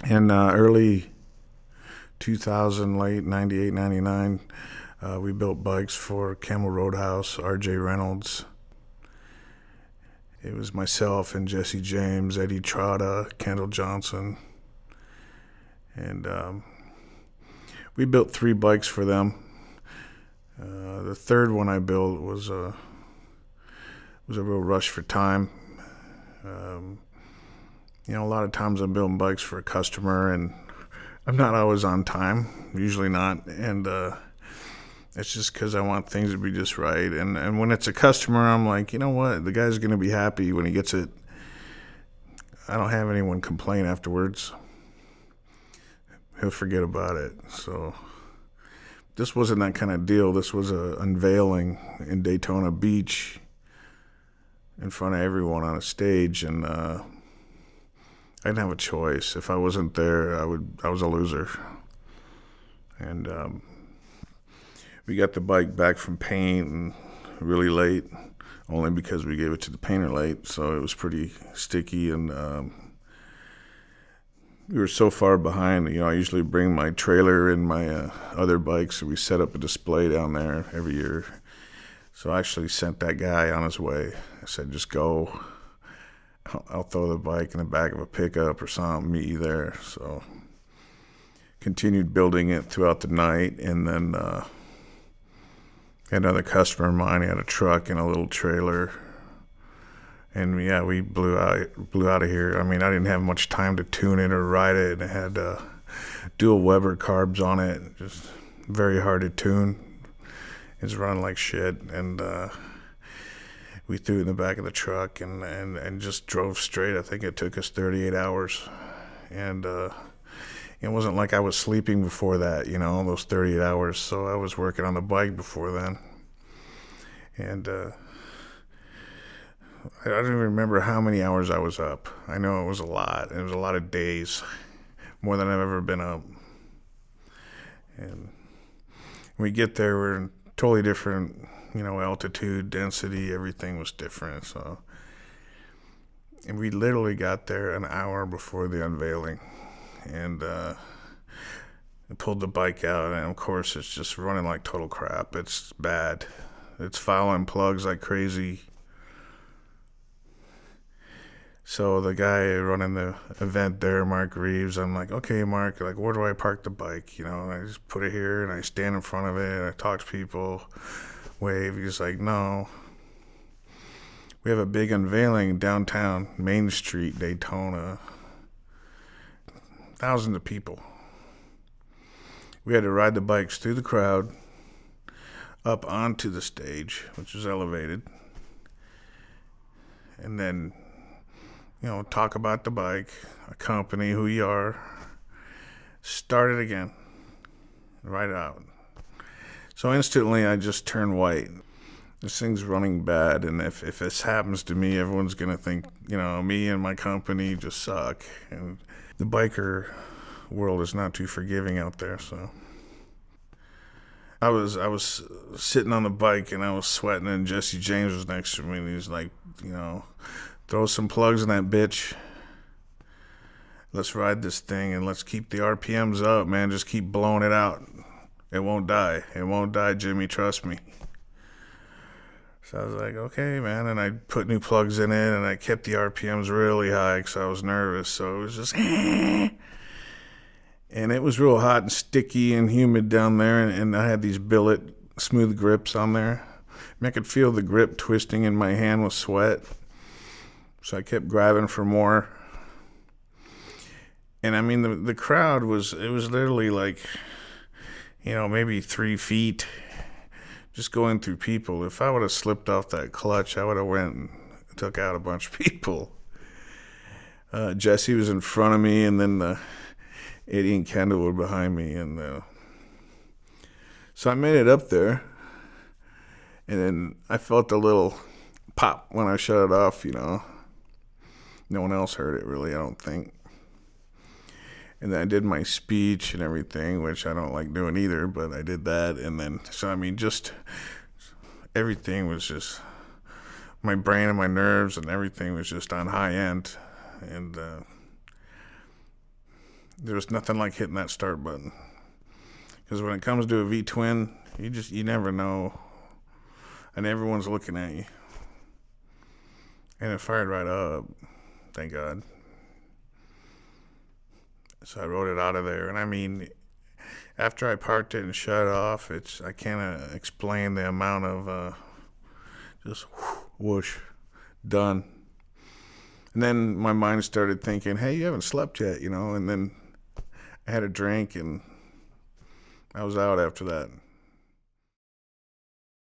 In early 2000, late 98, 99, we built bikes for Camel Roadhouse, RJ Reynolds. It was myself and Jesse James, Eddie Trotta, Kendall Johnson. And we built 3 bikes for them. The third one I built was a real rush for time. Um, a lot of times I'm building bikes for a customer, and I'm not always on time. Usually not, and it's just because I want things to be just right. And when it's a customer, I'm like, you know what, the guy's gonna be happy when he gets it. I don't have anyone complain afterwards. He'll forget about it. So this wasn't that kind of deal. This was a unveiling in Daytona Beach in front of everyone on a stage, and I didn't have a choice. If I wasn't there, I was a loser. And we got the bike back from paint and really late, only because we gave it to the painter late, so it was pretty sticky, and we were so far behind. I usually bring my trailer and my other bikes, and we set up a display down there every year. So I actually sent that guy on his way. I said, just go. I'll throw the bike in the back of a pickup or something, meet you there. So continued building it throughout the night, and then had another customer of mine. He had a truck and a little trailer, and yeah, we blew out of here. I mean, I didn't have much time to tune it or ride it. It had dual Weber carbs on it, just very hard to tune. It's run like shit, and we threw it in the back of the truck and just drove straight. I think it took us 38 hours, and it wasn't like I was sleeping before that, those 38 hours. So I was working on the bike before then, and I don't even remember how many hours I was up. I know it was a lot. It was a lot of days, more than I've ever been up. And when we get there, we're in totally different, altitude, density, everything was different. So, and we literally got there an hour before the unveiling, and I pulled the bike out, and of course it's just running like total crap. It's bad. It's fouling plugs like crazy. So the guy running the event there, Mark Reeves, I'm like, okay, Mark, like, where do I park the bike? And I just put it here, and I stand in front of it, and I talk to people, wave. He's like, no, we have a big unveiling downtown Main Street, Daytona. Thousands of people. We had to ride the bikes through the crowd, up onto the stage, which was elevated, and then talk about the bike, a company, who you are, start it again, right out. So instantly I just turn white. This thing's running bad, and if this happens to me, everyone's going to think, me and my company just suck. And the biker world is not too forgiving out there, so. I was sitting on the bike, and I was sweating, and Jesse James was next to me, and he's like, throw some plugs in that bitch. Let's ride this thing, and let's keep the RPMs up, man. Just keep blowing it out. It won't die. It won't die, Jimmy. Trust me. So I was like, okay, man. And I put new plugs in it, and I kept the RPMs really high because I was nervous. So it was just, and it was real hot and sticky and humid down there. And I had these billet smooth grips on there. I could feel the grip twisting in my hand with sweat. So I kept grabbing for more. And I mean, the crowd it was literally like, maybe 3 feet just going through people. If I would have slipped off that clutch, I would have went and took out a bunch of people. Jesse was in front of me, and then Eddie and Kendall were behind me. And so I made it up there. And then I felt a little pop when I shut it off, No one else heard it, really, I don't think. And then I did my speech and everything, which I don't like doing either, but I did that. And then, so, I mean, just everything was just, my brain and my nerves and everything was just on high end. And There was nothing like hitting that start button. Because when it comes to a V-twin, you never know. And everyone's looking at you. And it fired right up. Thank God. So I rode it out of there. And I mean, after I parked it and shut it off, I can't explain the amount of just whoosh, done. And then my mind started thinking, hey, you haven't slept yet, And then I had a drink and I was out after that.